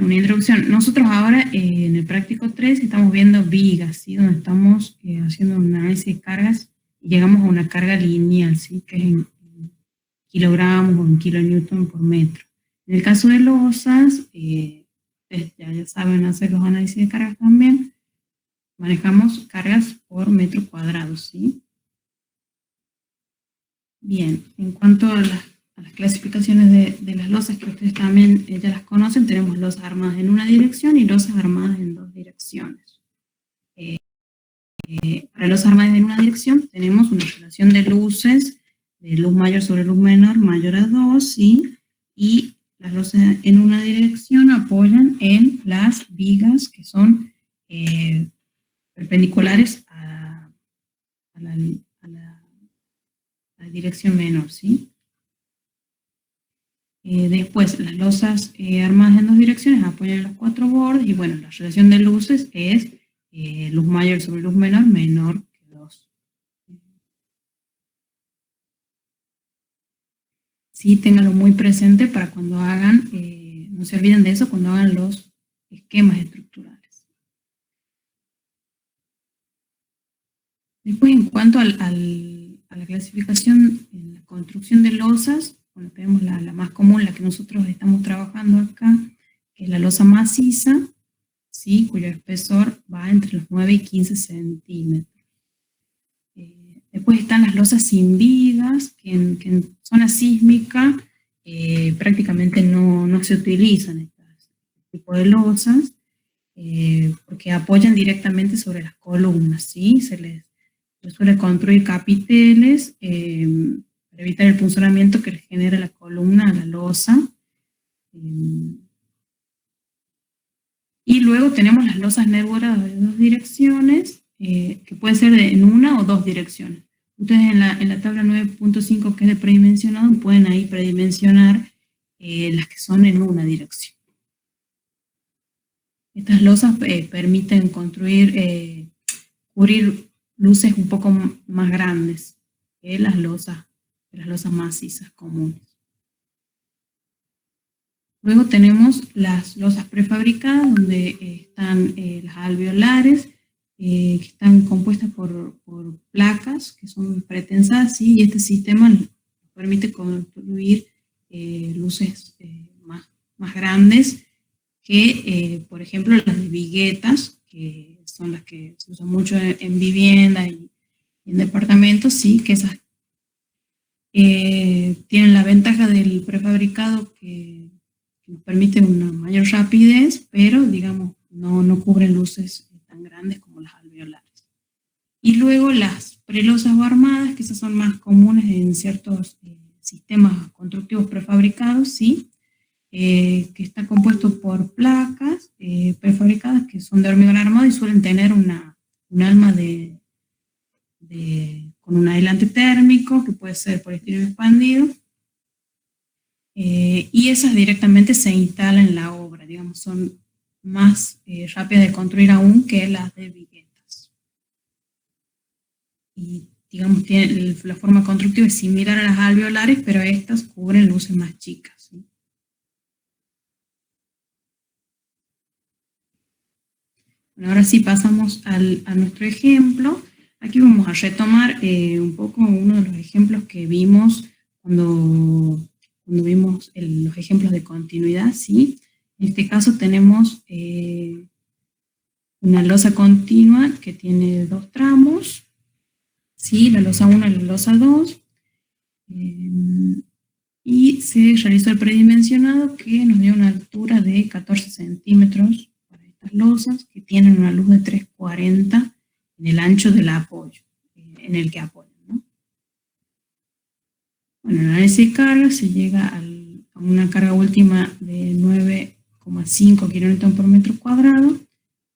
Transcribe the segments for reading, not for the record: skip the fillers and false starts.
Una introducción. Nosotros ahora en el práctico 3 estamos viendo vigas, ¿sí? Donde estamos haciendo un análisis de cargas y llegamos a una carga lineal, ¿sí? Que es en kilogramos o en kilonewton por metro. En el caso de losas, ya saben hacer los análisis de cargas también, manejamos cargas por metro cuadrado, ¿sí? Bien, en cuanto a las clasificaciones de las losas, que ustedes también ya las conocen, tenemos losas armadas en una dirección y losas armadas en dos direcciones. Para losas armadas en una dirección tenemos una relación de luces, de luz mayor sobre luz menor, mayor a 2, ¿sí? Y las losas en una dirección apoyan en las vigas que son perpendiculares a la dirección menor, ¿sí? Después, las losas armadas en dos direcciones apoyan los cuatro bordes y bueno, la relación de luces es luz mayor sobre luz menor, menor que 2. Sí, ténganlo muy presente para cuando hagan, no se olviden de eso cuando hagan los esquemas estructurales. Después, en cuanto a la clasificación en la construcción de losas, bueno, tenemos la más común, la que nosotros estamos trabajando acá, que es la losa maciza, ¿sí? Cuyo espesor va entre los 9 y 15 centímetros. Después están las losas sin vigas, que en zona sísmica prácticamente no se utilizan este tipo de losas, porque apoyan directamente sobre las columnas, ¿sí? Se les suele construir capiteles para evitar el punzonamiento que les genera la columna a la losa. Y luego tenemos las losas nervuadas de dos direcciones, que pueden ser en una o dos direcciones. Ustedes en la tabla 9.5, que es de predimensionado, pueden ahí predimensionar las que son en una dirección. Estas losas permiten construir, cubrir luces un poco más grandes que las losas macizas comunes. Luego tenemos las losas prefabricadas, donde están las alveolares, que están compuestas por placas que son pretensadas, ¿sí? Y este sistema nos permite construir luces más grandes que, por ejemplo, las de viguetas, que son las que se usan mucho en viviendas y en departamentos, sí, que esas tienen la ventaja del prefabricado que nos permite una mayor rapidez, pero digamos no cubren luces tan grandes como las alveolares. Y luego las prelosas o armadas, que esas son más comunes en ciertos sistemas constructivos prefabricados, ¿sí? Que está compuesto por placas prefabricadas que son de hormigón armado y suelen tener un alma con un aislante térmico, que puede ser poliestireno expandido, y esas directamente se instalan en la obra, digamos, son más rápidas de construir aún que las de viguetas. Y digamos, la forma constructiva es similar a las alveolares, pero estas cubren luces más chicas, ¿sí? Bueno, ahora sí pasamos a nuestro ejemplo. Aquí vamos a retomar un poco uno de los ejemplos que vimos cuando vimos los ejemplos de continuidad, ¿sí? En este caso tenemos una losa continua que tiene dos tramos, ¿sí? La losa 1 y la losa 2, y se realizó el predimensionado que nos dio una altura de 14 centímetros para estas losas, que tienen una luz de 340 en el ancho del apoyo, en el que apoyan, ¿no? Bueno, en el análisis de carga se llega a una carga última de 9,5 kN por metro cuadrado.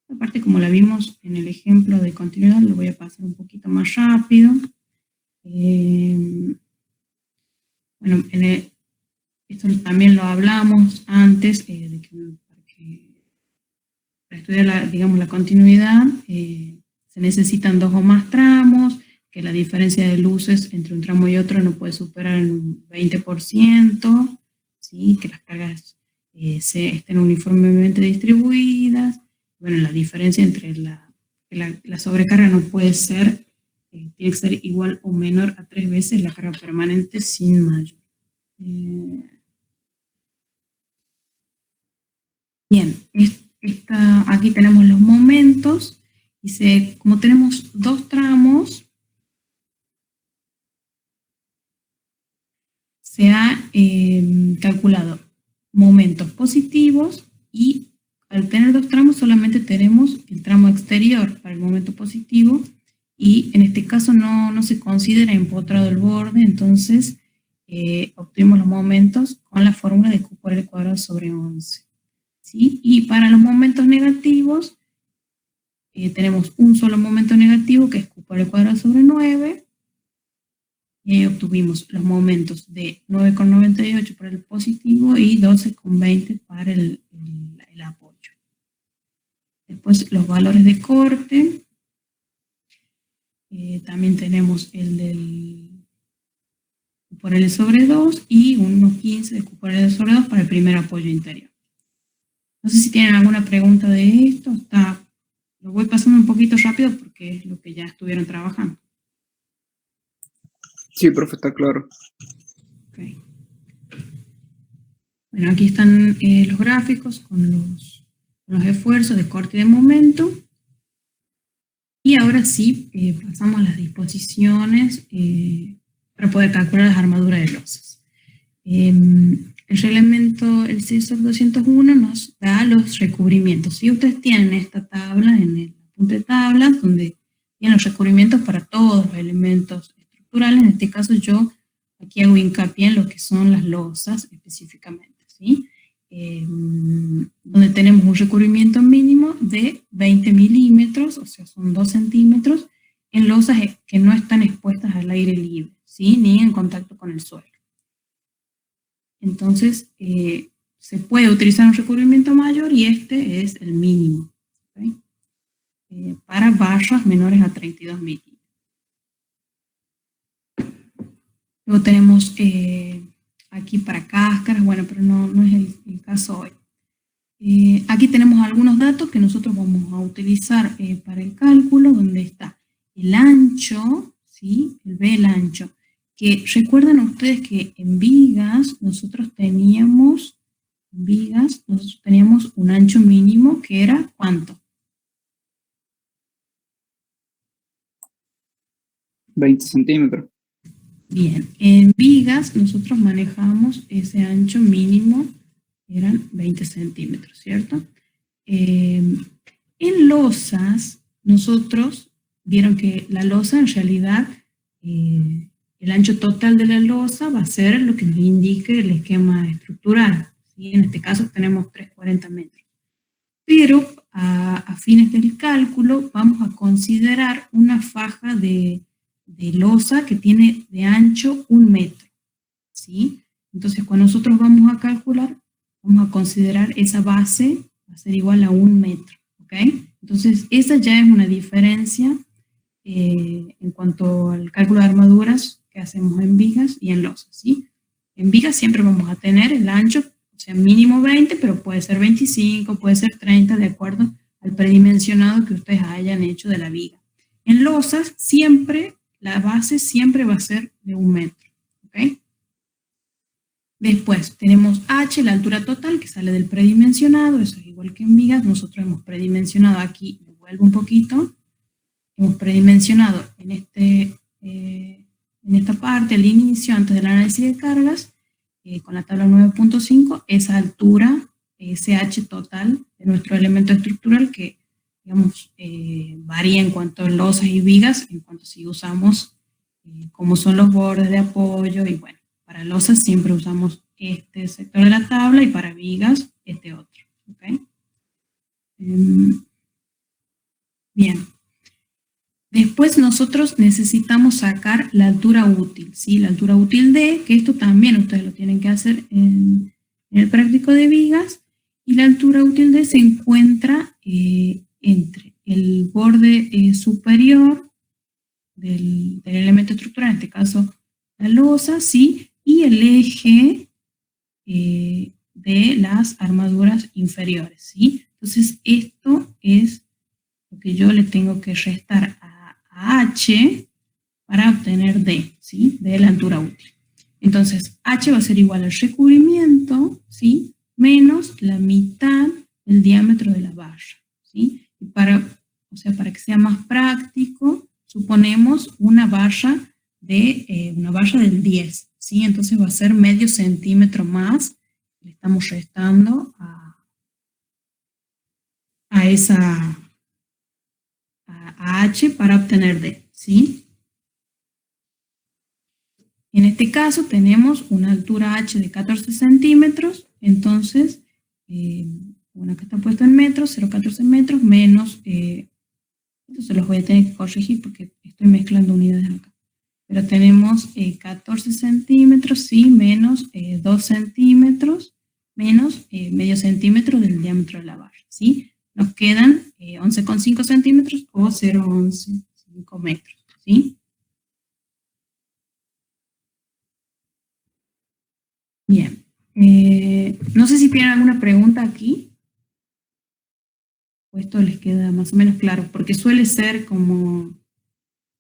Aparte, como la vimos en el ejemplo de continuidad, lo voy a pasar un poquito más rápido. Bueno, esto también lo hablamos antes, de que para estudiar digamos, la continuidad se necesitan dos o más tramos, que la diferencia de luces entre un tramo y otro no puede superar un 20%, ¿sí? Que las cargas estén uniformemente distribuidas. Bueno, la diferencia entre la sobrecarga no puede ser, tiene que ser igual o menor a 3 veces la carga permanente sin mayor. Bien, aquí tenemos los momentos, y como tenemos dos tramos, se ha calculado momentos positivos, y al tener dos tramos solamente tenemos el tramo exterior para el momento positivo, y en este caso no se considera empotrado el borde, entonces obtuvimos los momentos con la fórmula de Q por L cuadrado sobre 11. ¿Sí? Y para los momentos negativos, tenemos un solo momento negativo, que es Q por L cuadrado sobre 9, y obtuvimos los momentos de 9,98 para el positivo y 12,20 para el apoyo. Después los valores de corte, también tenemos el del Q por L sobre 2 y 1,15 de Q por L sobre 2 para el primer apoyo interior. No sé si tienen alguna pregunta de esto. Lo voy pasando un poquito rápido porque es lo que ya estuvieron trabajando. Sí, profe, está claro. Okay. Bueno, aquí están los gráficos con los esfuerzos de corte y de momento. Y ahora sí, pasamos a las disposiciones para poder calcular las armaduras de losas. El reglamento, el CISOR 201, nos da los recubrimientos. Si ustedes tienen esta tabla en el punto de tablas, donde tienen los recubrimientos para todos los elementos estructurales, en este caso yo aquí hago hincapié en lo que son las losas específicamente, ¿sí? Donde tenemos un recubrimiento mínimo de 20 milímetros, o sea, son 2 centímetros, en losas que no están expuestas al aire libre, ¿sí? Ni en contacto con el suelo. Entonces, se puede utilizar un recubrimiento mayor y este es el mínimo, ¿okay? Para barras menores a 32 milímetros. Luego tenemos aquí para cáscaras, bueno, pero no es el caso hoy. Aquí tenemos algunos datos que nosotros vamos a utilizar para el cálculo, donde está el ancho, ¿sí? El ancho. Que recuerdan ustedes que en vigas nosotros teníamos un ancho mínimo que era ¿cuánto? 20 centímetros. Bien, en vigas nosotros manejamos ese ancho mínimo, eran 20 centímetros, ¿cierto? En losas, nosotros vieron que la losa en realidad, el ancho total de la losa va a ser lo que nos indique el esquema estructural, ¿sí? En este caso tenemos 340 metros. Pero a fines del cálculo vamos a considerar una faja de losa que tiene de ancho 1 metro, ¿sí? Entonces cuando nosotros vamos a calcular, vamos a considerar esa base va a ser igual a 1 metro, ¿ok? Entonces esa ya es una diferencia en cuanto al cálculo de armaduras que hacemos en vigas y en losas, ¿sí? En vigas siempre vamos a tener el ancho, o sea, mínimo 20, pero puede ser 25, puede ser 30, de acuerdo al predimensionado que ustedes hayan hecho de la viga. En losas, siempre, la base siempre va a ser de 1 metro, ¿ok? Después tenemos H, la altura total, que sale del predimensionado, eso es igual que en vigas. Nosotros hemos predimensionado aquí, me vuelvo un poquito, hemos predimensionado en esta parte, al inicio, antes del análisis de cargas, con la tabla 9.5, esa altura, ese H total de nuestro elemento estructural, que digamos varía en cuanto a losas y vigas, en cuanto si usamos cómo son los bordes de apoyo, y bueno, para losas siempre usamos este sector de la tabla y para vigas este otro, ¿ok? Bien. Después nosotros necesitamos sacar la altura útil, ¿sí? La altura útil D, que esto también ustedes lo tienen que hacer en el práctico de vigas, y la altura útil D se encuentra entre el borde superior del elemento estructural, en este caso la losa, ¿sí? Y el eje de las armaduras inferiores, ¿sí? Entonces, esto es lo que yo le tengo que restar a H para obtener D, ¿sí? De la altura útil. Entonces, H va a ser igual al recubrimiento, ¿sí? Menos la mitad del diámetro de la valla, ¿sí? Y para que sea más práctico, suponemos una valla del 10, ¿sí? Entonces va a ser medio centímetro más, le estamos restando a H para obtener D, ¿sí? En este caso tenemos una altura H de 14 centímetros, entonces, bueno, acá está puesto en metros, 0,14 metros menos, esto se los voy a tener que corregir porque estoy mezclando unidades acá. Pero tenemos 14 centímetros, sí, menos 2 centímetros, menos medio centímetro del diámetro de la valla, ¿sí? Nos quedan 11,5 centímetros o 0,11,5 metros, ¿sí? Bien. No sé si tienen alguna pregunta aquí. O esto les queda más o menos claro, porque suele ser como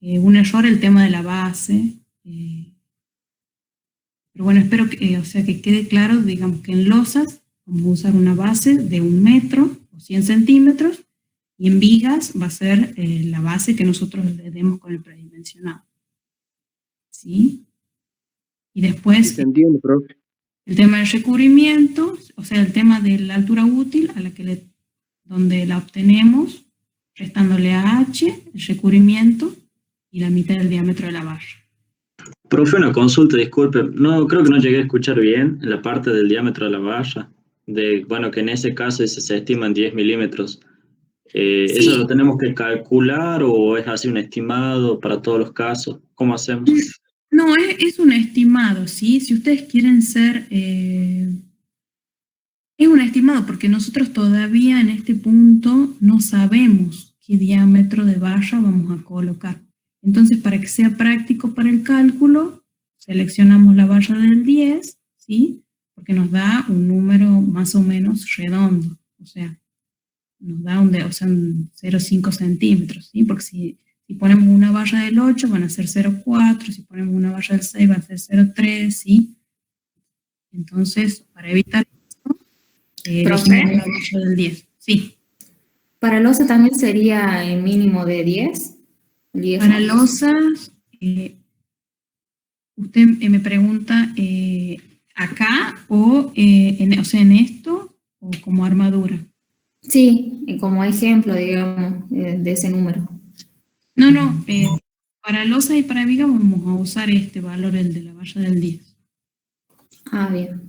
un error el tema de la base. Pero bueno, espero que quede claro, digamos que en losas vamos a usar una base de 1 metro o 100 centímetros, y en vigas va a ser la base que nosotros le demos con el predimensionado. ¿Sí? Y después Sí, entiendo, profe. el tema del recubrimiento, o sea, el tema de la altura útil a la que donde la obtenemos, restándole a H, el recubrimiento, y la mitad del diámetro de la barra. Profe, una consulta, disculpe. No, creo que no llegué a escuchar bien la parte del diámetro de la valla. Bueno, que en ese caso se estiman 10 milímetros. Sí. ¿Eso lo tenemos que calcular o es así un estimado para todos los casos? ¿Cómo hacemos? No, es un estimado, ¿sí? Si ustedes quieren ser... es un estimado porque nosotros todavía en este punto no sabemos qué diámetro de valla vamos a colocar. Entonces, para que sea práctico para el cálculo, seleccionamos la valla del 10, ¿sí? Porque nos da un número más o menos redondo, o sea, nos da un 0,5 centímetros, ¿sí? Porque si ponemos una valla del 8 van a ser 0,4, si ponemos una valla del 6 va a ser 0,3, ¿sí? Entonces, para evitar ¿Profe? la valla del 10, sí. ¿Para losa también sería el mínimo de 10? Para losas, usted me pregunta acá o en esto o como armadura. Sí, como ejemplo, digamos, de ese número. No, para losas y para viga vamos a usar este valor, el de la valla del 10. Ah, bien.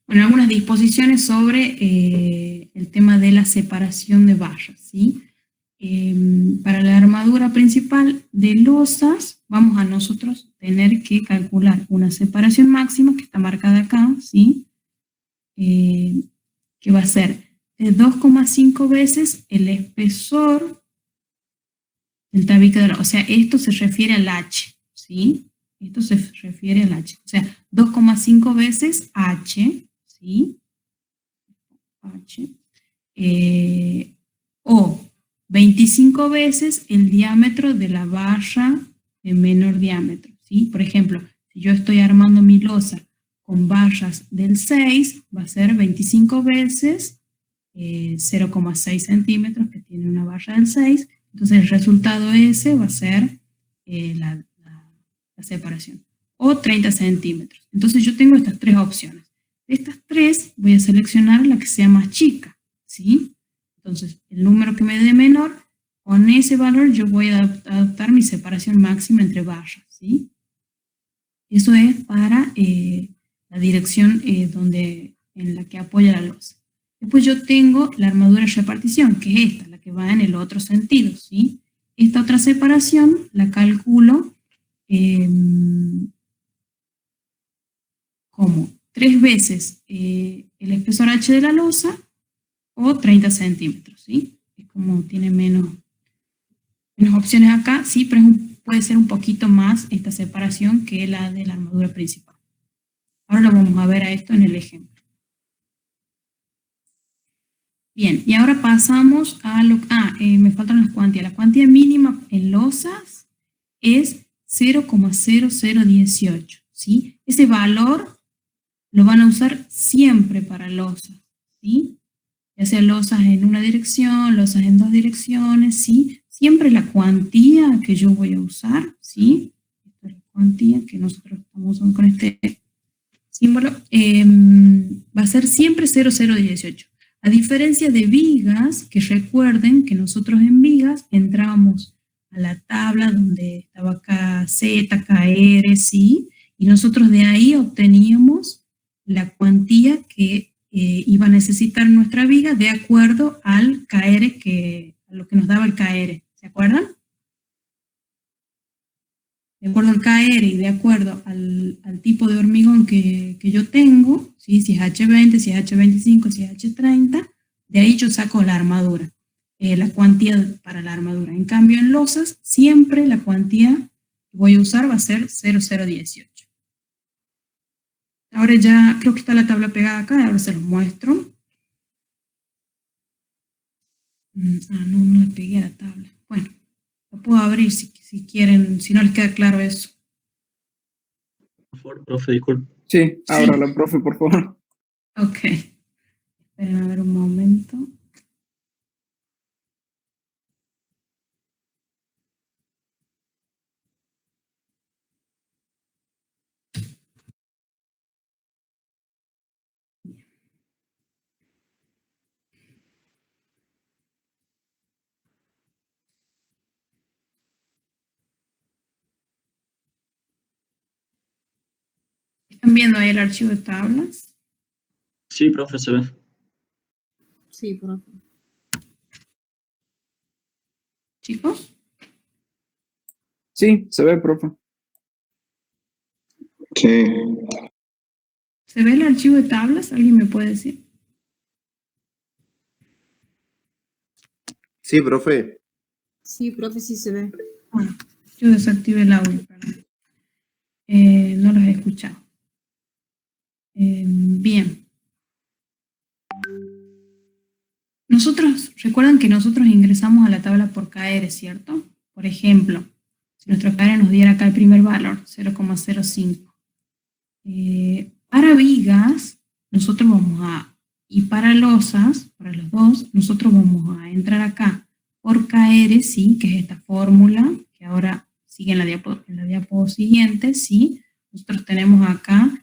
Bueno, algunas disposiciones sobre el tema de la separación de vallas, ¿sí? Para la armadura principal de losas, vamos a nosotros tener que calcular una separación máxima que está marcada acá, ¿sí? Que va a ser de 2,5 veces el espesor del tabique de la, o sea, esto se refiere al H, ¿sí? Esto se refiere al H, o sea, 2,5 veces H, ¿sí? H, o 25 veces el diámetro de la valla de menor diámetro, ¿sí? Por ejemplo, si yo estoy armando mi losa con vallas del 6, va a ser 25 veces 0,6 centímetros, que tiene una valla del 6, entonces el resultado ese va a ser la separación, o 30 centímetros. Entonces yo tengo estas tres opciones. De estas tres voy a seleccionar la que sea más chica, ¿sí? Entonces el número que me dé menor, con ese valor yo voy a adaptar mi separación máxima entre vallas, ¿sí? Eso es para la dirección en la que apoya la losa. Después yo tengo la armadura de repartición, que es esta, la que va en el otro sentido, ¿sí? Esta otra separación la calculo como 3 veces el espesor H de la losa o 30 centímetros, ¿sí? Es como tiene menos opciones acá, sí, pero es puede ser un poquito más esta separación que la de la armadura principal. Ahora lo vamos a ver a esto en el ejemplo. Bien, y ahora pasamos a lo... me faltan las cuantías. La cuantía mínima en losas es 0,0018, ¿sí? Ese valor lo van a usar siempre para losas, ¿sí? Ya sea losas en una dirección, losas en dos direcciones, ¿sí? Siempre la cuantía que yo voy a usar, ¿sí? Esta es la cuantía que nosotros estamos usando con este símbolo, va a ser siempre 0018. A diferencia de vigas, que recuerden que nosotros en vigas entrábamos a la tabla donde estaba KZ, KR, ¿sí? Y nosotros de ahí obteníamos la cuantía que iba a necesitar nuestra viga de acuerdo al KR, a lo que nos daba el KR. ¿Se acuerdan? De acuerdo al KR y de acuerdo al tipo de hormigón que yo tengo, ¿sí? Si es H20, si es H25, si es H30, de ahí yo saco la armadura, la cuantía para la armadura. En cambio, en losas, siempre la cuantía que voy a usar va a ser 0018. Ahora ya creo que está la tabla pegada acá, ahora se los muestro. No le pegué a la tabla. Bueno, lo puedo abrir si quieren, si no les queda claro eso. Por favor, profe, disculpe. Sí, ábrala, profe, por favor. Ok. Esperen a ver un momento. ¿Están viendo ahí el archivo de tablas? Sí, profe, se ve. Sí, profe. ¿Chicos? Sí, se ve, profe. Sí. ¿Se ve el archivo de tablas? ¿Alguien me puede decir? Sí, profe. Sí, profe, sí se ve. Yo desactivé el audio, perdón. No los he escuchado. Bien. Recuerdan que nosotros ingresamos a la tabla por KR, ¿cierto? Por ejemplo, si nuestro KR nos diera acá el primer valor, 0,05. Para vigas, nosotros y para losas, para los dos, nosotros vamos a entrar acá por KR, ¿sí? Que es esta fórmula, que ahora sigue en la diapo siguiente, ¿sí? Nosotros tenemos acá,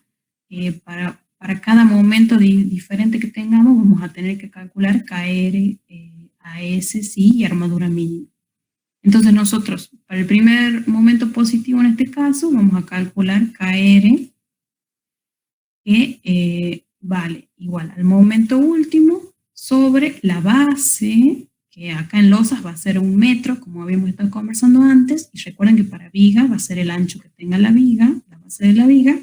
para cada momento diferente que tengamos, vamos a tener que calcular KR, AS, ¿sí? Y armadura mínima. Entonces nosotros, para el primer momento positivo en este caso, vamos a calcular KR, que vale igual al momento último sobre la base, que acá en losas va a ser 1 metro, como habíamos estado conversando antes, y recuerden que para viga va a ser el ancho que tenga la viga, la base de la viga.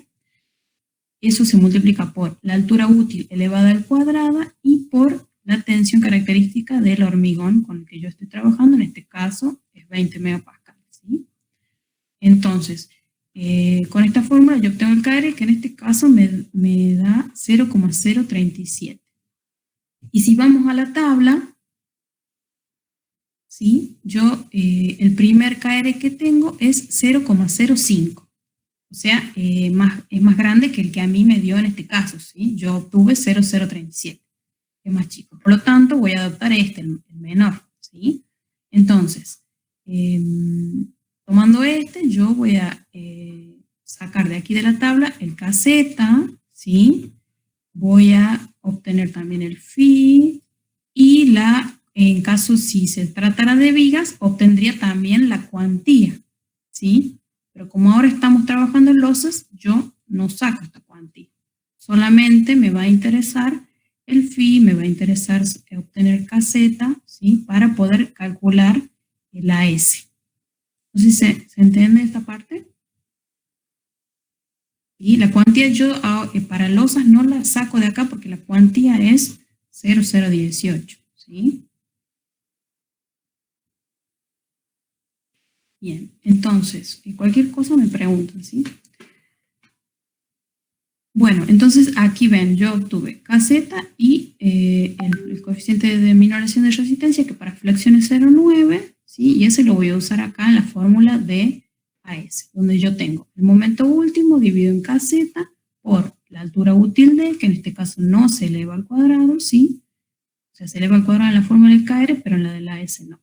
Eso se multiplica por la altura útil elevada al cuadrado y por la tensión característica del hormigón con el que yo estoy trabajando, en este caso es 20 megapascales, ¿sí? Entonces, con esta fórmula yo obtengo el KR, que en este caso me da 0,037. Y si vamos a la tabla, ¿sí? El primer KR que tengo es 0,05. O sea, es más grande que el que a mí me dio en este caso, ¿sí? Yo obtuve 0,037, que es más chico. Por lo tanto, voy a adoptar el menor, ¿sí? Entonces, tomando yo voy a sacar de aquí de la tabla el KZ, ¿sí? Voy a obtener también el phi y en caso si se tratara de vigas, obtendría también la cuantía, ¿sí? Pero como ahora estamos trabajando en losas, yo no saco esta cuantía. Solamente me va a interesar el phi, me va a interesar obtener KZ, ¿sí? Para poder calcular el AS. No sé si se entiende esta parte. Y la cuantía yo para losas no la saco de acá porque la cuantía es 0,018, ¿sí? Bien, entonces, cualquier cosa me preguntan, ¿sí? Bueno, entonces aquí ven, yo obtuve KZ y el coeficiente de minoración de resistencia, que para flexión es 0,9, ¿sí? Y ese lo voy a usar acá en la fórmula de AS, donde yo tengo el momento último dividido en KZ por la altura útil D, que en este caso no se eleva al cuadrado, ¿sí? O sea, se eleva al cuadrado en la fórmula del KR, pero en la de la AS no.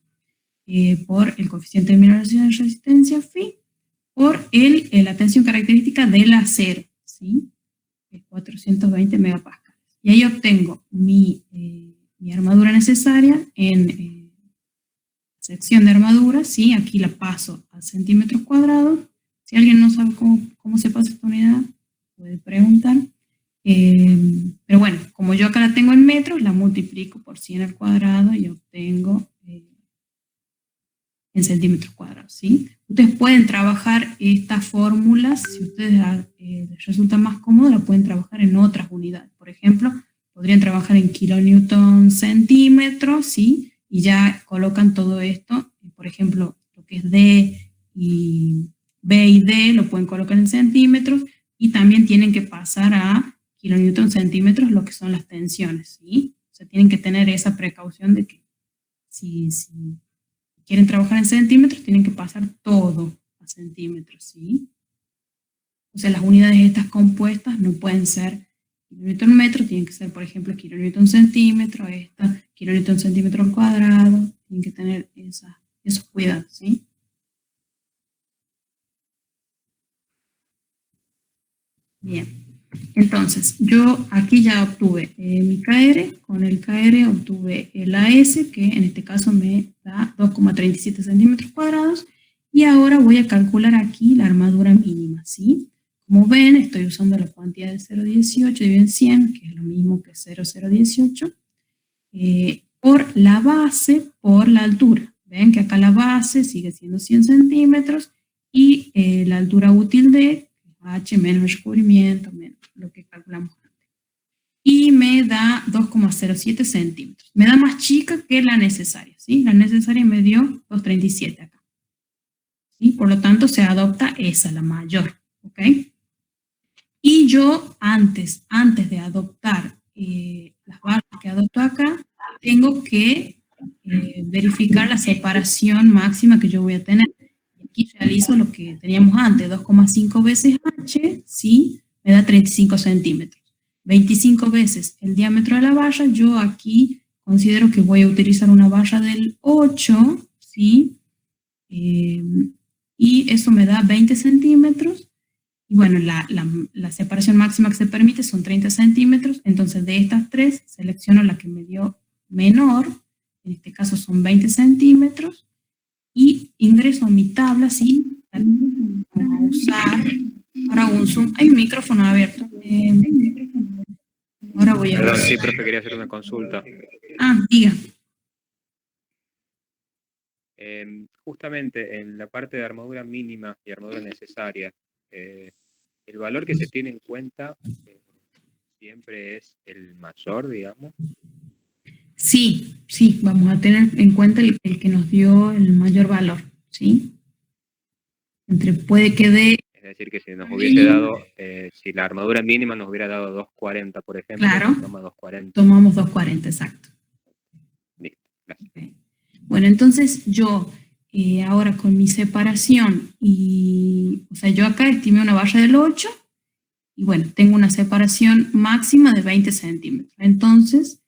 Por el coeficiente de minoración de resistencia, phi, por la tensión característica del acero, ¿sí? 420 megapascales. Y ahí obtengo mi armadura necesaria en sección de armadura, ¿sí? Aquí la paso a centímetros cuadrados. Si alguien no sabe cómo se pasa esta unidad, puede preguntar. Pero bueno, como yo acá la tengo en metros, la multiplico por 100 al cuadrado y obtengo en centímetros cuadrados, ¿sí? Ustedes pueden trabajar estas fórmulas, si a ustedes les resulta más cómodo, la pueden trabajar en otras unidades. Por ejemplo, podrían trabajar en kilonewton centímetros, ¿sí? Y ya colocan todo esto, por ejemplo, lo que es D y B y D, lo pueden colocar en centímetros, y también tienen que pasar a kilonewton centímetros lo que son las tensiones, ¿sí? O sea, tienen que tener esa precaución de que si quieren trabajar en centímetros, tienen que pasar todo a centímetros, ¿sí? O sea, las unidades estas compuestas no pueden ser kilonewton metro, tienen que ser, por ejemplo, kilonewton centímetro, esta, kilonewton centímetro al cuadrado, tienen que tener esos cuidados, ¿sí? Bien, entonces, yo aquí ya obtuve mi KR, con el KR obtuve el AS, que en este caso me da 2,37 centímetros cuadrados, y ahora voy a calcular aquí la armadura mínima, ¿sí? Como ven, estoy usando la cuantía de 0,18 dividido en 100, que es lo mismo que 0,018, por la base, por la altura. Ven que acá la base sigue siendo 100 centímetros, y la altura útil de H menos el recubrimiento, menos lo que calculamos antes. Y me da 2,07 centímetros. Me da más chica que la necesaria, ¿sí? La necesaria me dio 2,37 acá. ¿Sí? Por lo tanto, se adopta esa, la mayor, ¿ok? Y yo, antes de adoptar las barras que adopto acá, tengo que verificar la separación máxima que yo voy a tener. Aquí realizo lo que teníamos antes, 2,5 veces H, ¿sí? Me da 35 centímetros. 25 veces el diámetro de la barra, yo aquí considero que voy a utilizar una barra del 8, ¿sí? Y eso me da 20 centímetros. Y bueno, la separación máxima que se permite son 30 centímetros, entonces de estas tres selecciono la que me dio menor, en este caso son 20 centímetros, y ingreso a mi tabla, ¿sí? Vamos a usar, ahora un zoom, hay un micrófono abierto. Ahora voy a Perdón, usar. sí, profe, quería hacer una consulta. Diga. Justamente en la parte de armadura mínima y armadura necesaria, el valor que se tiene en cuenta siempre es el mayor, digamos. Sí, vamos a tener en cuenta el que nos dio el mayor valor, ¿sí? Puede que dé... Es decir, que si nos hubiese dado, si la armadura mínima nos hubiera dado 240, por ejemplo, Claro, toma 240. Tomamos 240, exacto. Listo, gracias. Okay. Bueno, entonces yo ahora con mi separación, o sea, yo acá estimé una barra del 8, y bueno, tengo una separación máxima de 20 centímetros. Entonces,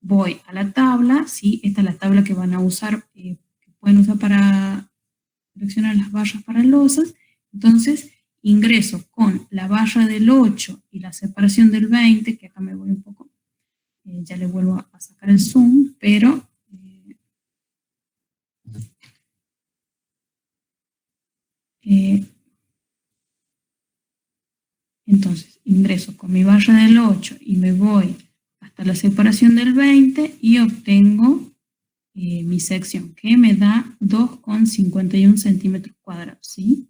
voy a la tabla, ¿sí? Esta es la tabla que van a usar, que pueden usar para seleccionar las barras paralosas. Entonces, ingreso con la barra del 8 y la separación del 20, que acá me voy un poco, ya le vuelvo a sacar el zoom, pero... entonces, ingreso con mi barra del 8 y me voy hasta la separación del 20 y obtengo mi sección, que me da 2,51 centímetros cuadrados, ¿sí?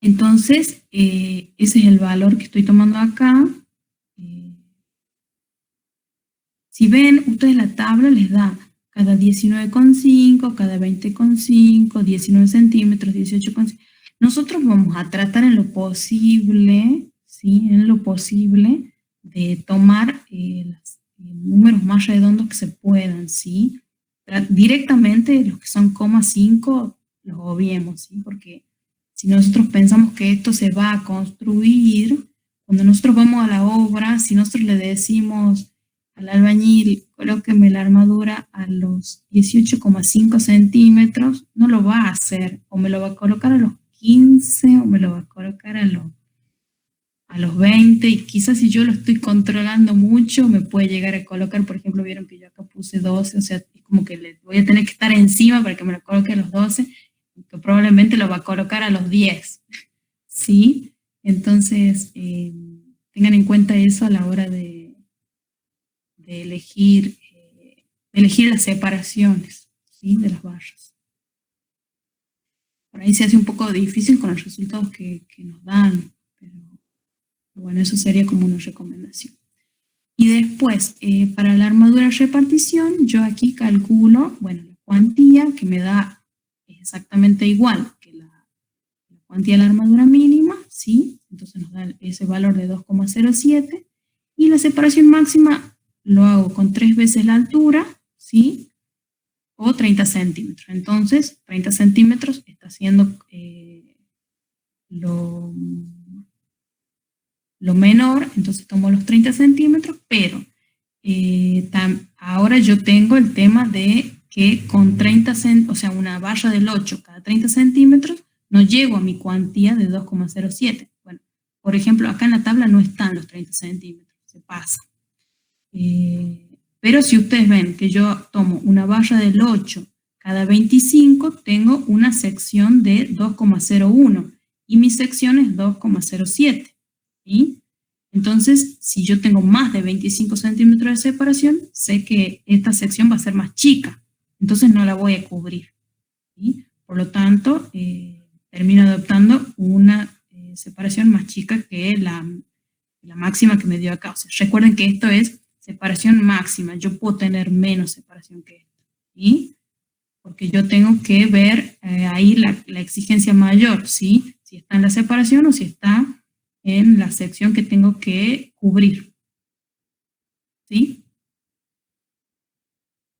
Entonces, ese es el valor que estoy tomando acá. Si ven, ustedes la tabla les da cada 19,5, cada 20,5, 19 centímetros, 18,5. Nosotros vamos a tratar en lo posible, ¿sí? En lo posible de tomar los números más redondos que se puedan, ¿sí? Directamente los que son 0,5 los obviemos, ¿sí? Porque si nosotros pensamos que esto se va a construir, cuando nosotros vamos a la obra, si nosotros le decimos al albañil, colóqueme la armadura a los 18,5 centímetros, no lo va a hacer, o me lo va a colocar a los 15, o me lo va a colocar a los 20, y quizás si yo lo estoy controlando mucho, me puede llegar a colocar, por ejemplo, vieron que yo acá puse 12, o sea, es como que le voy a tener que estar encima para que me lo coloque a los 12, que probablemente lo va a colocar a los 10, ¿sí? Entonces, tengan en cuenta eso a la hora de elegir las separaciones, ¿sí? De las barras. Por ahí se hace un poco difícil con los resultados que nos dan, pero bueno, eso sería como una recomendación. Y después, para la armadura repartición, yo aquí calculo, bueno, la cuantía que me da exactamente igual que la cuantía de la armadura mínima, ¿sí? Entonces nos da ese valor de 2,07, y la separación máxima lo hago con 3 veces la altura, ¿sí? O 30 centímetros. Entonces, 30 centímetros está siendo lo menor, entonces tomo los 30 centímetros, pero ahora yo tengo el tema de que con 30 centímetros, o sea, una barra del 8 cada 30 centímetros, no llego a mi cuantía de 2,07. Bueno, por ejemplo, acá en la tabla no están los 30 centímetros, se pasa. Pero si ustedes ven que yo tomo una barra del 8 cada 25, tengo una sección de 2,01 y mi sección es 2,07. ¿Sí? Entonces, si yo tengo más de 25 centímetros de separación, sé que esta sección va a ser más chica, entonces no la voy a cubrir, ¿sí? Por lo tanto, termino adoptando una separación más chica que la máxima que me dio acá. O sea, recuerden que esto es separación máxima, yo puedo tener menos separación que esto, ¿sí? Porque yo tengo que ver ahí la exigencia mayor, ¿sí? Si está en la separación o si está en la sección que tengo que cubrir, ¿sí?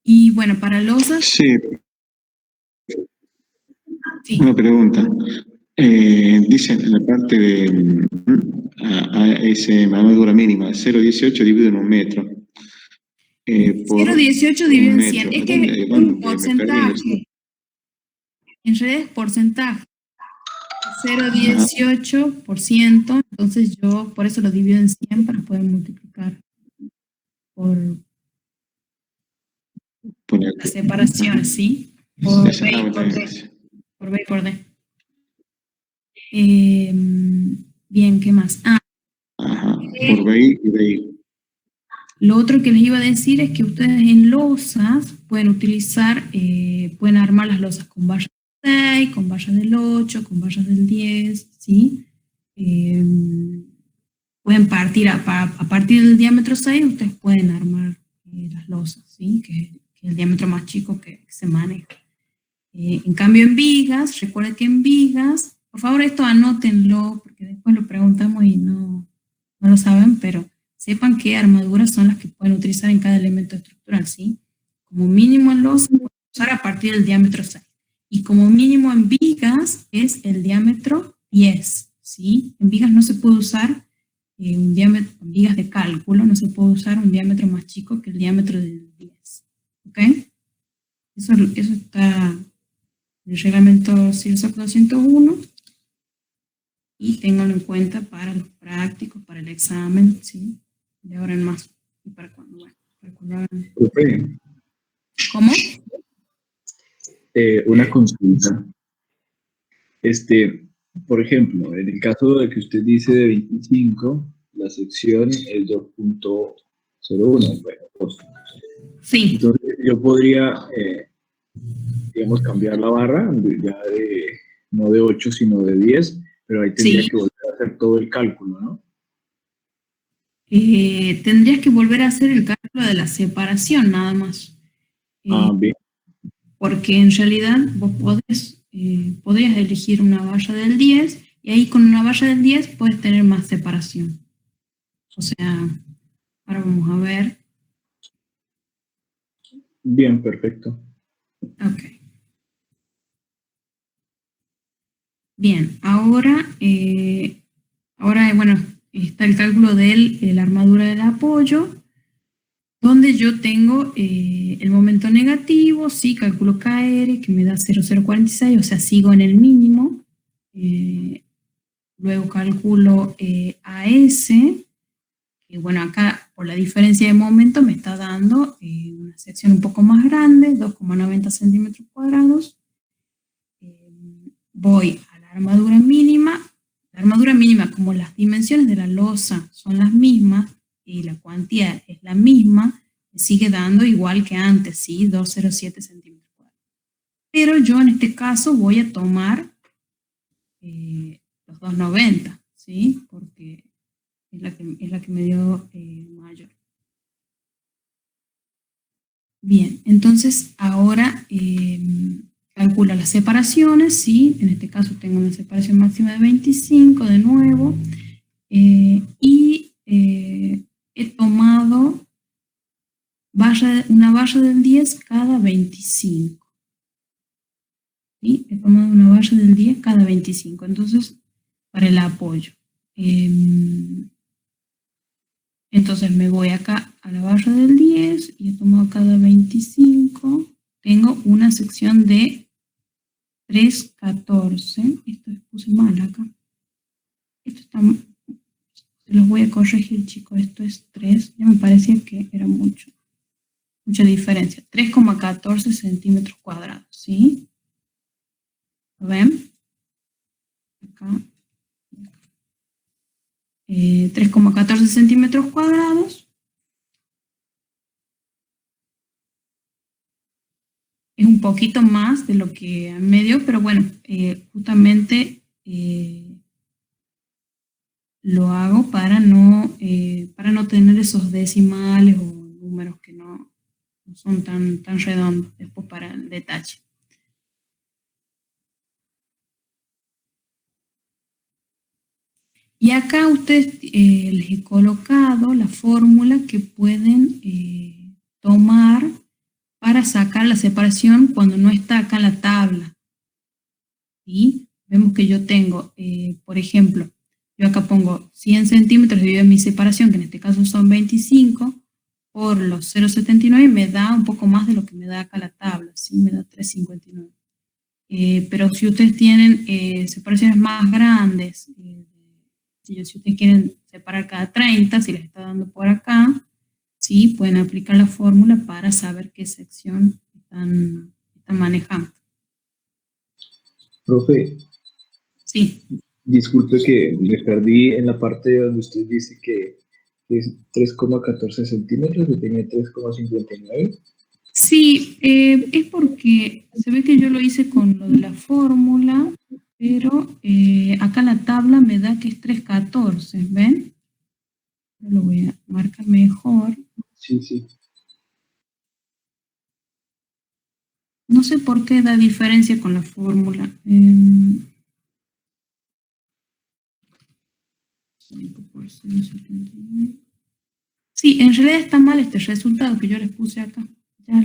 Y bueno, para losas... Sí, Sí. una pregunta. Dice en la parte de esa armadura mínima, 0,18 dividido en un metro. Por 0,18 un dividido en metro. 100. Es que es Bueno, un porcentaje. En realidad es porcentaje. 0,18%, entonces yo por eso lo divido en 100 para poder multiplicar por las separaciones, ¿sí? Por B y por D. Por B y por D. Bien, ¿qué más? Por B y D. Lo otro que les iba a decir es que ustedes en losas pueden utilizar, pueden armar las losas con barras del 6, con barras del 8, con barras del 10, ¿sí? Pueden partir, a partir del diámetro 6, ustedes pueden armar las losas, ¿sí? Que es el diámetro más chico que se maneja. En cambio en vigas, recuerden que en vigas, por favor esto anótenlo, porque después lo preguntamos y no lo saben, pero sepan qué armaduras son las que pueden utilizar en cada elemento estructural, ¿sí? Como mínimo en losas, pueden usar a partir del diámetro 6. Y como mínimo en vigas es el diámetro 10, ¿sí? En vigas no se puede usar un diámetro, en vigas de cálculo, no se puede usar un diámetro más chico que el diámetro del 10, ¿ok? Eso está en el reglamento CIRSOC 201, y ténganlo en cuenta para los prácticos, para el examen, ¿sí? De ahora en más. Y para cuando, bueno, para cuando hagan. Profe, ¿Cómo? una consulta. Por ejemplo, en el caso de que usted dice de 25, la sección es 2,01. Bueno, pues, Sí. entonces yo podría, digamos, cambiar la barra, ya no de 8, sino de 10, pero ahí tendría Sí. que volver a hacer todo el cálculo, ¿no? Tendrías que volver a hacer el cálculo de la separación, nada más. Bien. Porque en realidad vos podrías elegir una valla del 10 y ahí con una valla del 10 puedes tener más separación. O sea, ahora vamos a ver. Bien, perfecto. Ok. Bien, ahora, bueno, está el cálculo de la armadura del apoyo, donde yo tengo el momento negativo, sí, calculo KR, que me da 0,046, o sea, sigo en el mínimo. Luego calculo AS, que bueno, acá por la diferencia de momento me está dando una sección un poco más grande, 2,90 centímetros cuadrados. Voy a la armadura mínima. La armadura mínima, como las dimensiones de la losa son las mismas y la cuantía es la misma, me sigue dando igual que antes, ¿sí? 2,07 centímetros cuadrados. Pero yo en este caso voy a tomar los 2,90, ¿sí? Porque es la que me dio mayor. Bien, entonces ahora calcula las separaciones, ¿sí? En este caso tengo una separación máxima de 25, de nuevo, y he tomado una valla del 10 cada 25. ¿Sí? He tomado una valla del 10 cada 25, entonces, para el apoyo. Entonces me voy acá a la barra del 10 y he tomado cada 25. Tengo una sección de 3,14. Esto puse mal acá. Esto está... Los voy a corregir, chicos. Esto es 3. Ya me parecía que era mucha diferencia. 3,14 centímetros cuadrados, ¿sí? ¿Lo ven? Acá. 3,14 centímetros cuadrados. Es un poquito más de lo que me dio, pero bueno, justamente lo hago para no tener esos decimales o números que no son tan redondos después para el detalle. Y acá ustedes les he colocado la fórmula que pueden tomar para sacar la separación cuando no está acá en la tabla. ¿Sí? Vemos que yo tengo, por ejemplo, yo acá pongo 100 centímetros dividido en mi separación, que en este caso son 25, por los 0,79 me da un poco más de lo que me da acá la tabla, ¿sí? Me da 3,59. Pero si ustedes tienen separaciones más grandes, si ustedes quieren separar cada 30, si les está dando por acá, ¿sí? Pueden aplicar la fórmula para saber qué sección están manejando. Profe, Sí. disculpe que le perdí en la parte donde usted dice que es 3,14 centímetros, que tiene 3,59. Sí, es porque se ve que yo lo hice con lo de la fórmula, pero acá la tabla me da que es 3,14, ¿ven? Lo voy a marcar mejor. Sí, sí. No sé por qué da diferencia con la fórmula. Sí, en realidad está mal este resultado que yo les puse acá. Ya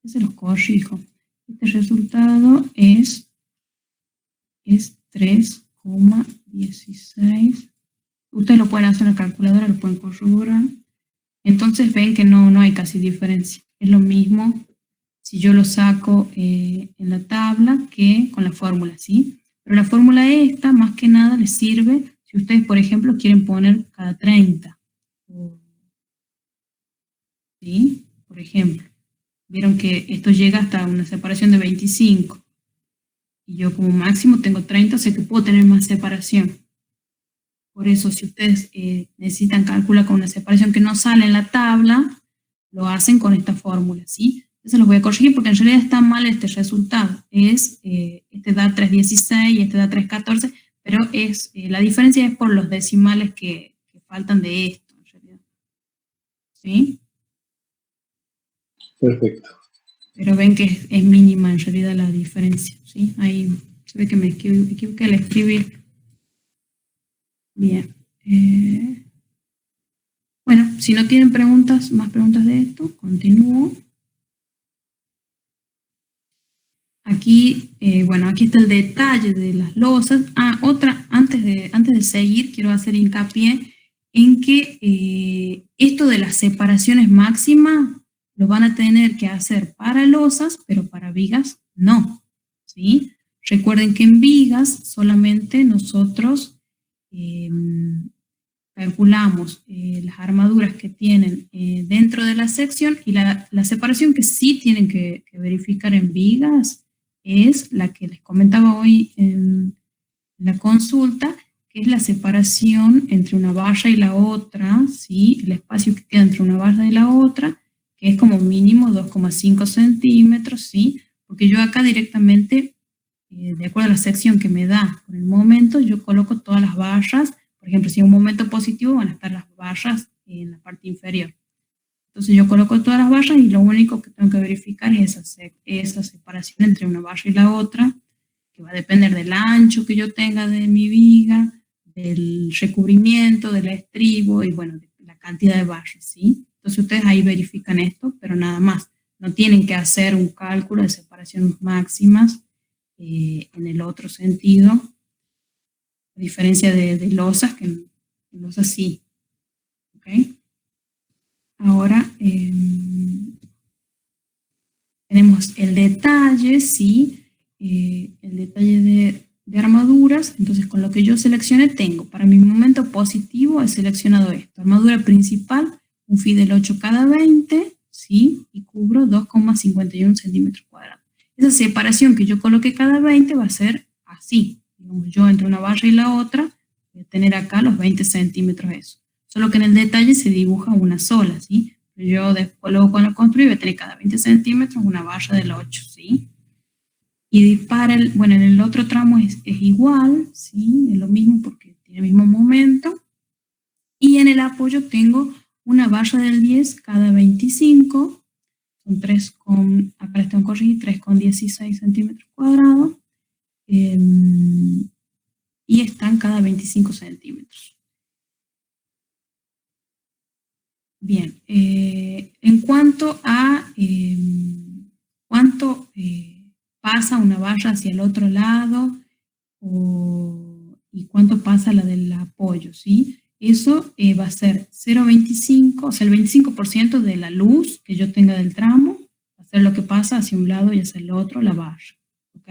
se los corrijo. Este resultado es 3,16. Ustedes lo pueden hacer en la calculadora, lo pueden corroborar. Entonces ven que no hay casi diferencia. Es lo mismo si yo lo saco en la tabla que con la fórmula, ¿sí? Pero la fórmula esta, más que nada, les sirve si ustedes, por ejemplo, quieren poner cada 30. ¿Sí? Por ejemplo, vieron que esto llega hasta una separación de 25. Y yo como máximo tengo 30, o sea que puedo tener más separación. Por eso, si ustedes necesitan calcular con una separación que no sale en la tabla, lo hacen con esta fórmula, ¿sí? Entonces los voy a corregir porque en realidad está mal este resultado. Este da 3,16 y este da 3,14, pero la diferencia es por los decimales que faltan de esto, en realidad. ¿Sí? Perfecto. pero ven que es mínima en realidad la diferencia, ¿sí? Ahí se ve que me equivoqué al escribir. Bien. Bueno, si no tienen preguntas, más preguntas de esto, continúo. Aquí, bueno, aquí está el detalle de las losas. Antes de seguir, quiero hacer hincapié en que esto de las separaciones máximas lo van a tener que hacer para losas, pero para vigas no, ¿sí? Recuerden que en vigas solamente nosotros calculamos las armaduras que tienen dentro de la sección y la separación que sí tienen que verificar en vigas es la que les comentaba hoy en la consulta, que es la separación entre una valla y la otra, ¿sí? El espacio que queda entre una valla y la otra, que es como mínimo 2,5 centímetros, ¿sí? Porque yo acá directamente, de acuerdo a la sección que me da por el momento, yo coloco todas las vallas. Por ejemplo, si en un momento positivo van a estar las vallas en la parte inferior. Entonces yo coloco todas las vallas y lo único que tengo que verificar es esa separación entre una valla y la otra, que va a depender del ancho que yo tenga de mi viga, del recubrimiento, del estribo y bueno, de la cantidad de vallas, ¿sí? Entonces ustedes ahí verifican esto, pero nada más. No tienen que hacer un cálculo de separaciones máximas en el otro sentido, a diferencia de losas, que en losas sí. ¿Ok? Ahora tenemos el detalle, ¿sí? El detalle de armaduras. Entonces, con lo que yo seleccioné, tengo para mi momento positivo, he seleccionado esto. Armadura principal, un FI del 8 cada 20, ¿sí? Y cubro 2,51 centímetros cuadrados. Esa separación que yo coloqué cada 20 va a ser así. Digamos, yo entre una barra y la otra, voy a tener acá los 20 centímetros de eso. Solo que en el detalle se dibuja una sola, ¿sí? Yo después, luego cuando construyo, voy a tener cada 20 centímetros una barra del 8, ¿sí? Y bueno, en el otro tramo es igual, ¿sí? Es lo mismo porque tiene el mismo momento. Y en el apoyo tengo una barra del 10 cada 25, son 3 con, acá les tengo que corregir, 3,16 centímetros cuadrados, y están cada 25 centímetros. Bien, en cuanto a cuánto pasa una barra hacia el otro lado y cuánto pasa la del apoyo, ¿sí? Eso va a ser 0,25, o sea, el 25% de la luz que yo tenga del tramo, va a ser lo que pasa hacia un lado y hacia el otro, la barra, ¿ok?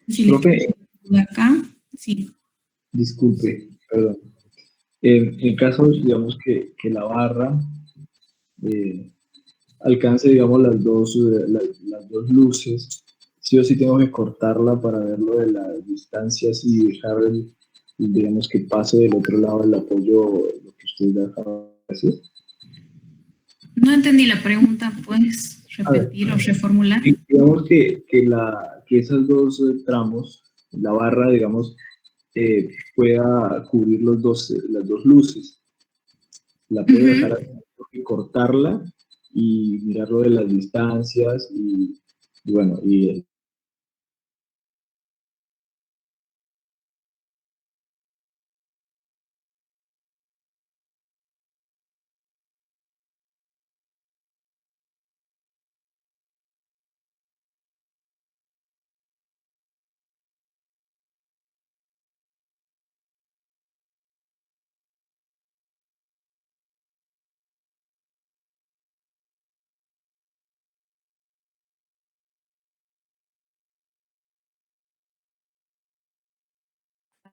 Si les Profe, queda acá, sí. disculpe, perdón. En el caso, digamos, que la barra alcance, digamos, las dos luces, sí o sí tengo que cortarla para ver lo de las distancias y dejar, digamos, que pase del otro lado del apoyo, lo que usted acaba de decir. No entendí la pregunta, ¿puedes A ver, repetir o reformular? digamos que esos dos tramos, la barra, digamos, pueda cubrir las dos luces. La puedo dejar así, tengo que cortarla y mirar lo de las distancias y bueno, y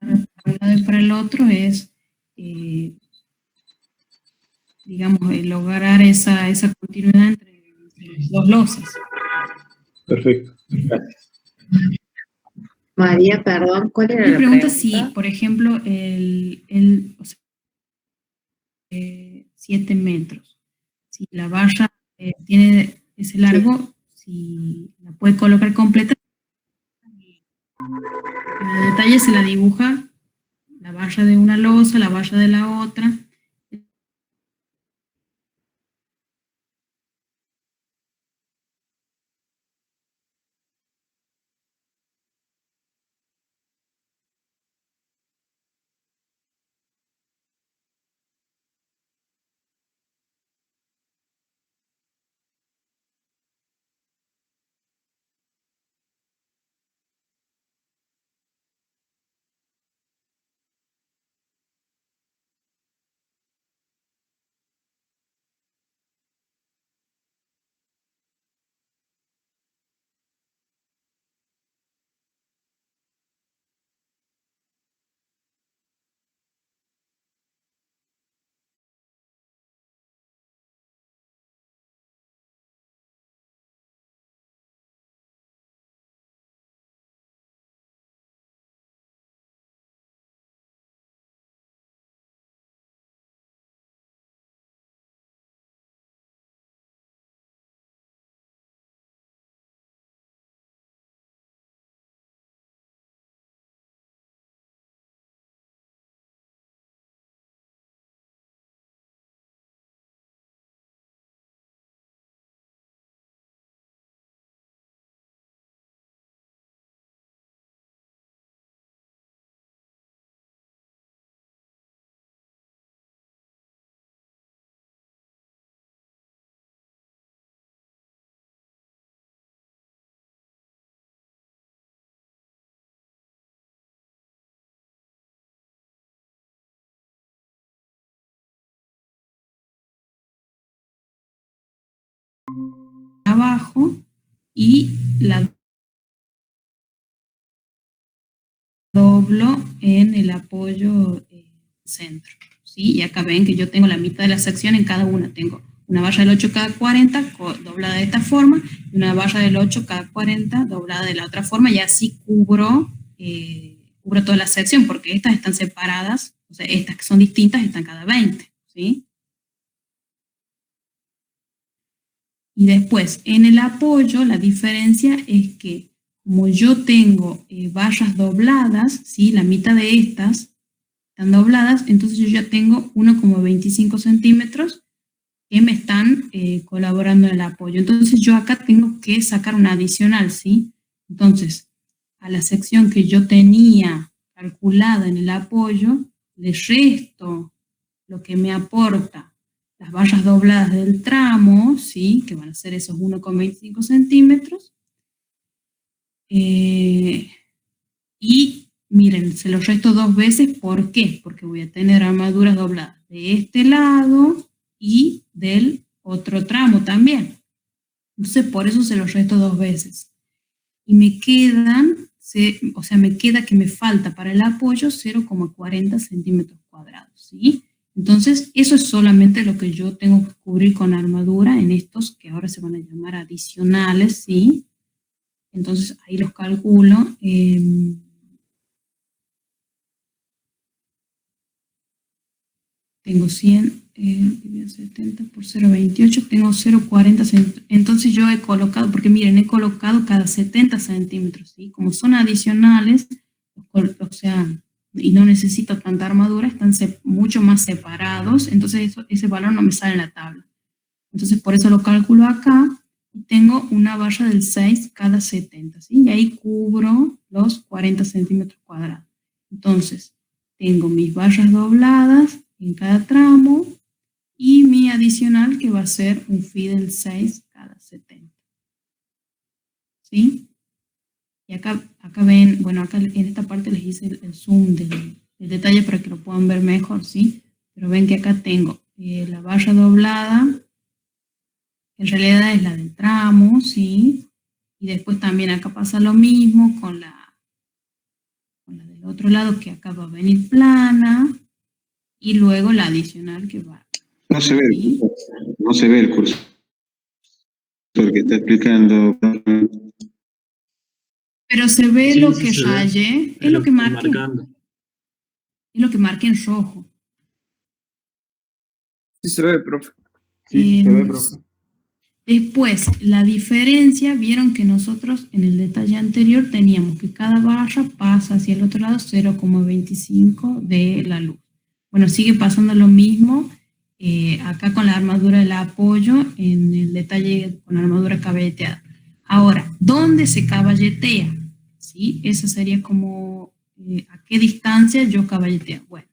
Para un lado y para el otro es, digamos, lograr esa continuidad entre las dos losas. perfecto. Gracias. María, perdón, ¿cuál era Me la pregunta pregunta? si, por ejemplo, o sea, 7 metros, si la barra tiene ese largo, si la puede colocar completa, en el detalle se la dibuja la barra de una losa, la barra de la otra. abajo y la doblo en el apoyo centro, ¿sí? Y acá ven que yo tengo la mitad de la sección en cada una. Tengo una barra del 8 cada 40 doblada de esta forma y una barra del 8 cada 40 doblada de la otra forma, y así cubro toda la sección, porque estas están separadas, o sea, estas que son distintas están cada 20, ¿sí? Y después, en el apoyo, la diferencia es que como yo tengo barras dobladas, ¿sí? La mitad de estas están dobladas, entonces yo ya tengo 1,25 centímetros que me están colaborando en el apoyo. Entonces yo acá tengo que sacar una adicional, ¿sí? Entonces, a la sección que yo tenía calculada en el apoyo, le resto lo que me aporta las barras dobladas del tramo, ¿sí? Que van a ser esos 1,25 centímetros. Y miren, se los resto 2 veces. ¿Por qué? Porque voy a tener armaduras dobladas de este lado y del otro tramo también. Entonces, por eso se los resto 2 veces. Y me quedan, o sea, me queda que me falta para el apoyo 0,40 centímetros cuadrados, ¿sí? Entonces, eso es solamente lo que yo tengo que cubrir con armadura en estos que ahora se van a llamar adicionales, ¿sí? Entonces, ahí los calculo. Tengo 100, 70 por 0,28, tengo 0,40 centímetros. Entonces yo he colocado, porque miren, he colocado cada 70 centímetros, ¿sí? Como son adicionales, o sea, y no necesito tanta armadura, están mucho más separados, entonces ese valor no me sale en la tabla. Entonces por eso lo calculo acá, y tengo una barra del 6 cada 70, ¿sí? Y ahí cubro los 40 centímetros cuadrados. Entonces, tengo mis barras dobladas en cada tramo y mi adicional que va a ser un phi del 6 cada 70. ¿Sí? Y acá ven, bueno, acá en esta parte les hice el zoom del detalle para que lo puedan ver mejor, ¿sí? Pero ven que acá tengo la barra doblada, que en realidad es la del tramo, ¿sí? Y después también acá pasa lo mismo con la del otro lado, que acá va a venir plana, y luego la adicional que va. No se ve, ¿Sí? no se ve el cursor que está explicando. Pero se ve Sí, lo sí que se ve. rayé, es Es lo lo que que está marqué, marcando. es lo que marqué en rojo. Sí se ve, profe. Sí, se ve, profe. Después, la diferencia, vieron que nosotros en el detalle anterior teníamos que cada barra pasa hacia el otro lado 0,25 de la luz. Bueno, sigue pasando lo mismo acá con la armadura del apoyo, en el detalle con la armadura caballeteada. Ahora, ¿dónde se caballetea? ¿Sí? Esa sería como, ¿a qué distancia yo caballeteo? Bueno,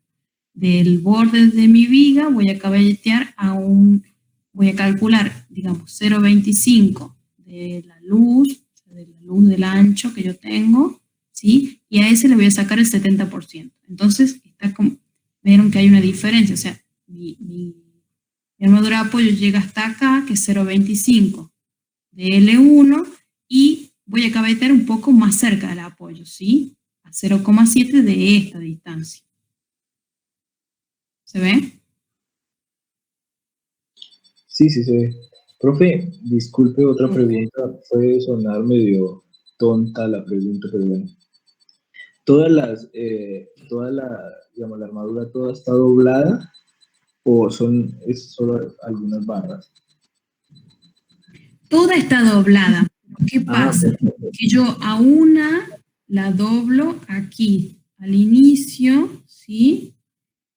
del borde de mi viga voy a caballetear voy a calcular, digamos, 0,25 de la luz del ancho que yo tengo, ¿sí? Y a ese le voy a sacar el 70%. Entonces, vieron que hay una diferencia, o sea, mi armadura de apoyo llega hasta acá, que es 0,25 de L1, y voy a caballetear un poco más cerca del apoyo, ¿sí? A 0,7 de esta distancia. ¿Se ve? Sí, sí se ve. Profe, disculpe otra pregunta. Puede sonar medio tonta la pregunta, pero bueno. Digamos, la armadura toda está doblada o es solo algunas barras? Toda está doblada. ¿Qué Ah, pasa? perfecto. Que yo a una la doblo aquí, al inicio, ¿sí?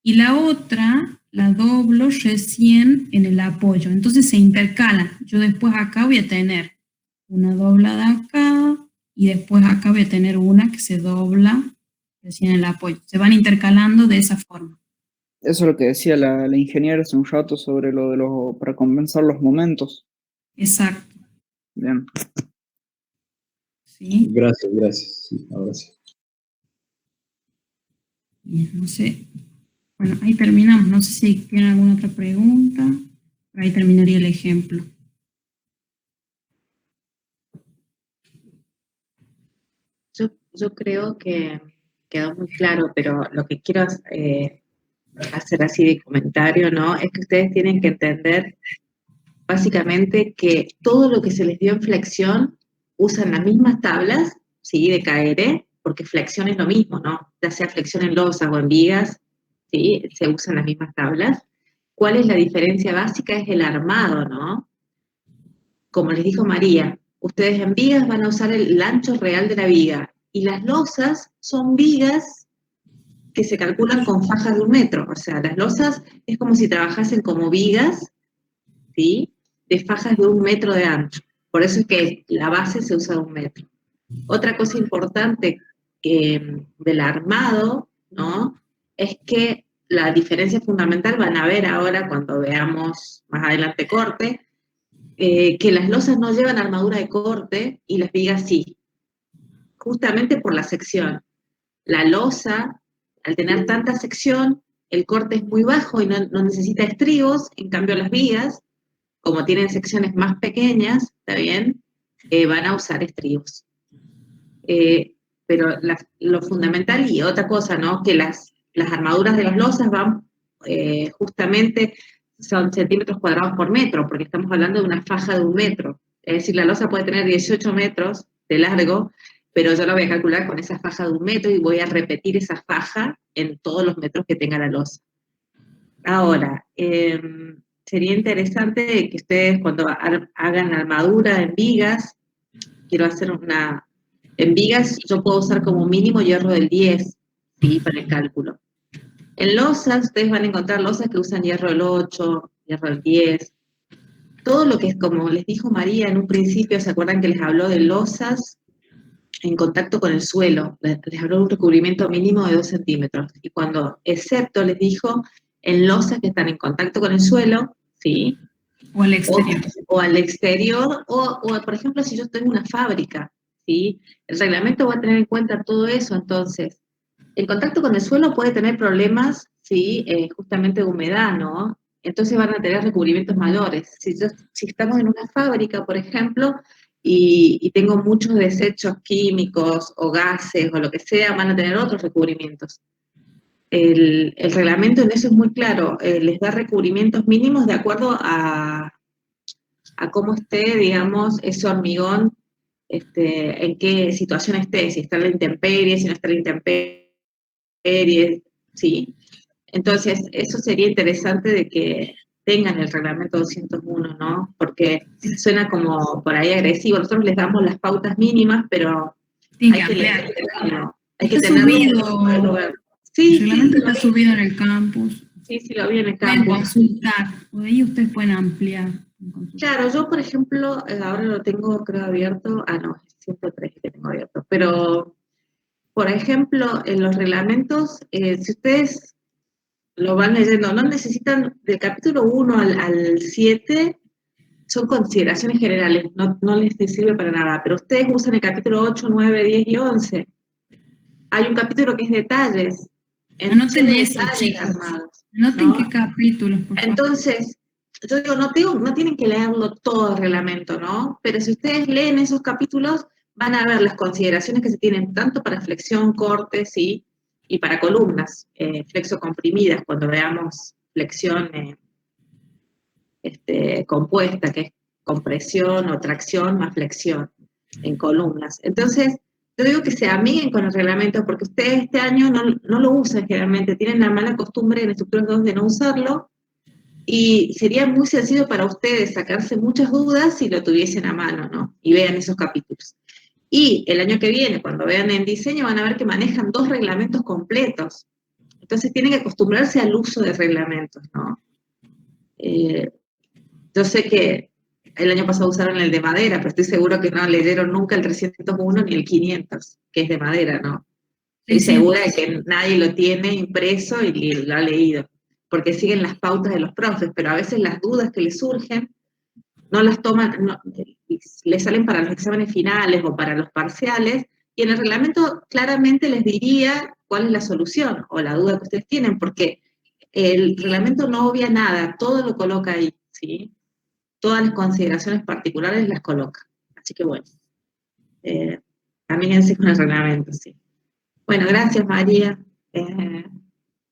Y la otra la doblo recién en el apoyo. Entonces se intercalan. Yo después acá voy a tener una doblada acá y después acá voy a tener una que se dobla recién en el apoyo. Se van intercalando de esa forma. Eso es lo que decía la ingeniera hace un rato sobre lo de para compensar los momentos. Exacto. Bien. ¿Sí? Gracias, gracias. Sí, ahora sí. Bien, no sé. Bueno, ahí terminamos. No sé si tienen alguna otra pregunta. Ahí terminaría el ejemplo. Yo creo que quedó muy claro, pero lo que quiero hacer así de comentario, ¿no? Es que ustedes tienen que entender básicamente que todo lo que se les dio en flexión usan las mismas tablas, ¿sí? De KR, porque flexión es lo mismo, ¿no? Ya sea flexión en losas o en vigas, ¿sí? Se usan las mismas tablas. ¿Cuál es la diferencia básica? Es el armado, ¿no? Como les dijo María, ustedes en vigas van a usar el ancho real de la viga, y las losas son vigas que se calculan con fajas de 1 metro. O sea, las losas es como si trabajasen como vigas, ¿sí? De fajas de 1 metro de ancho. Por eso es que la base se usa de 1 metro. Otra cosa importante del armado, ¿no? Es que la diferencia fundamental, van a ver ahora cuando veamos más adelante corte, que las losas no llevan armadura de corte y las vigas sí, justamente por la sección. La losa, al tener tanta sección, el corte es muy bajo y no necesita estribos, en cambio las vigas, como tienen secciones más pequeñas, ¿está bien? Van a usar estribos. Pero lo fundamental, y otra cosa, ¿no? Que las armaduras de las losas van justamente, son centímetros cuadrados por metro, porque estamos hablando de una faja de 1 metro. Es decir, la losa puede tener 18 metros de largo, pero yo la voy a calcular con esa faja de 1 metro y voy a repetir esa faja en todos los metros que tenga la losa. Ahora, sería interesante que ustedes cuando hagan armadura en vigas, quiero hacer en vigas yo puedo usar como mínimo hierro del 10, ¿sí? Para el cálculo. En losas, ustedes van a encontrar losas que usan hierro del 8, hierro del 10. Todo lo que es, como les dijo María en un principio, ¿se acuerdan que les habló de losas en contacto con el suelo? Les habló de un recubrimiento mínimo de 2 centímetros. Y cuando, excepto, les dijo, en losas que están en contacto con el suelo, ¿sí? O al exterior. O al exterior, o por ejemplo, si yo estoy en una fábrica, ¿sí? El reglamento va a tener en cuenta todo eso. Entonces, el contacto con el suelo puede tener problemas, ¿sí? Justamente de humedad, ¿no? Entonces van a tener recubrimientos mayores. Si estamos en una fábrica, por ejemplo, y tengo muchos desechos químicos o gases o lo que sea, van a tener otros recubrimientos. El reglamento en eso es muy claro, les da recubrimientos mínimos de acuerdo a cómo esté, digamos, ese hormigón, en qué situación esté, si está en la intemperie, si no está en la intemperie, sí. Entonces, eso sería interesante de que tengan el reglamento 201, ¿no? Porque suena como por ahí agresivo. Nosotros les damos las pautas mínimas, pero Tiene hay que que ampliar. leerlo. Hay que Está tenerlo subido, para poderlo ver. el Sí, reglamento está subido en el campus. sí, lo vi en el Pueden campo. consultar, por ahí ustedes pueden ampliar. Claro, yo por ejemplo, ahora lo tengo creo abierto, no, es 103 que tengo abierto, pero por ejemplo, en los reglamentos, si ustedes lo van leyendo, no necesitan, del capítulo 1 al 7, son consideraciones generales, no les sirve para nada, pero ustedes usan el capítulo 8, 9, 10 y 11. Hay un capítulo que es detalles. Anoten eso, chicos. Armados, Anoten ¿no? qué capítulos, por favor. Entonces, yo digo, no tienen que leerlo todo el reglamento, ¿no? Pero si ustedes leen esos capítulos, van a ver las consideraciones que se tienen tanto para flexión, corte, ¿sí? Y para columnas, flexo comprimidas, cuando veamos flexión compuesta, que es compresión o tracción más flexión en columnas. Entonces, yo digo que se amiguen con el reglamento, porque ustedes este año no lo usan generalmente, tienen la mala costumbre en estructuras 2 de no usarlo, y sería muy sencillo para ustedes sacarse muchas dudas si lo tuviesen a mano, ¿no? Y vean esos capítulos. Y el año que viene, cuando vean en diseño, van a ver que manejan 2 reglamentos completos. Entonces tienen que acostumbrarse al uso de reglamentos, ¿no? Yo sé que el año pasado usaron el de madera, pero estoy seguro que no leyeron nunca el 301 ni el 500, que es de madera, ¿no? Estoy segura de que nadie lo tiene impreso y lo ha leído, porque siguen las pautas de los profes, pero a veces las dudas que les surgen no las toman, les salen para los exámenes finales o para los parciales, y en el reglamento claramente les diría cuál es la solución o la duda que ustedes tienen, porque el reglamento no obvia nada, todo lo coloca ahí, ¿sí? Todas las consideraciones particulares las coloca. Así que bueno, Camínense con el reglamento, sí. Bueno, gracias María.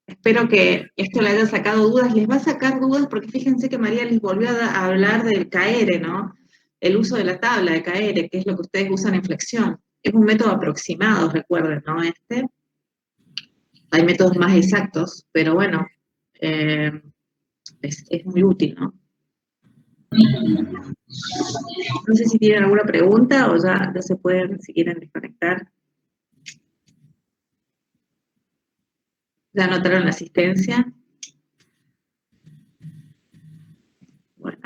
Espero que esto le haya sacado dudas. Les va a sacar dudas porque fíjense que María les volvió a hablar del CAERE, ¿no? El uso de la tabla de CAERE, que es lo que ustedes usan en flexión. Es un método aproximado, recuerden, ¿no? Hay métodos más exactos, pero bueno, es muy útil, ¿no? No sé si tienen alguna pregunta o ya se pueden, si quieren, desconectar. ¿Ya anotaron la asistencia? Bueno,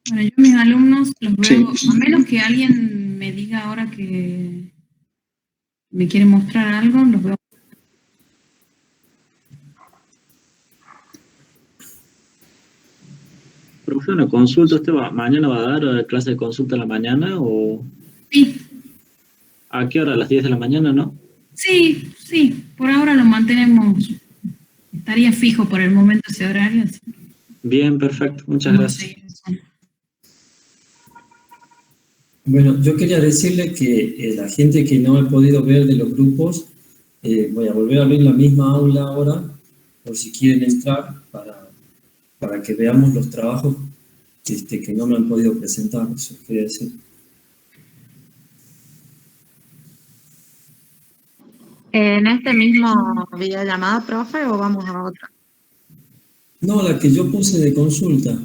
yo a mis alumnos los veo, Sí. a menos que alguien me diga ahora que me quiere mostrar algo, los veo. Profe, una consulta, ¿usted mañana va a dar clase de consulta en la mañana o Sí, a qué hora? ¿A las 10 de la mañana, no? sí, por ahora lo mantenemos, estaría fijo por el momento ese horario. Así. Bien, perfecto, muchas Vamos a gracias. seguir eso. Bueno, yo quería decirle que la gente que no he podido ver de los grupos, voy a volver a abrir la misma aula ahora, por si quieren entrar, para que veamos los trabajos que no me han podido presentar, eso quería decir. ¿En este mismo videollamada, profe, o vamos a otra? No, la que yo puse de consulta.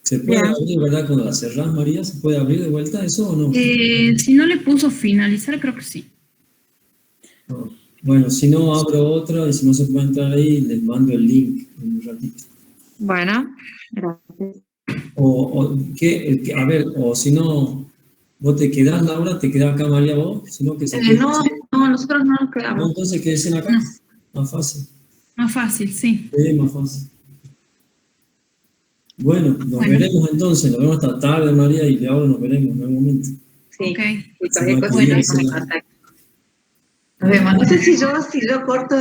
¿Se puede Bien. abrir, verdad, cuando la cerrás, María? ¿Se puede abrir de vuelta eso o no? Si no le puso finalizar, creo que sí. No. Bueno, si no, abro otra y si no se puede entrar ahí, les mando el link en un ratito. Bueno, gracias. A ver, o si no, vos te quedás, Laura, te quedás acá, María, vos, si no que se quede. no, nosotros no nos No, quedamos. entonces quédense acá, No. más fácil. Más fácil, sí. Sí, más fácil. Bueno, nos Bueno. veremos entonces, nos vemos esta tarde, María, y ahora nos veremos en algún momento. Sí, Ok. y cualquier cosa Bueno, estamos en contacto. Nos vemos. No sé si yo corto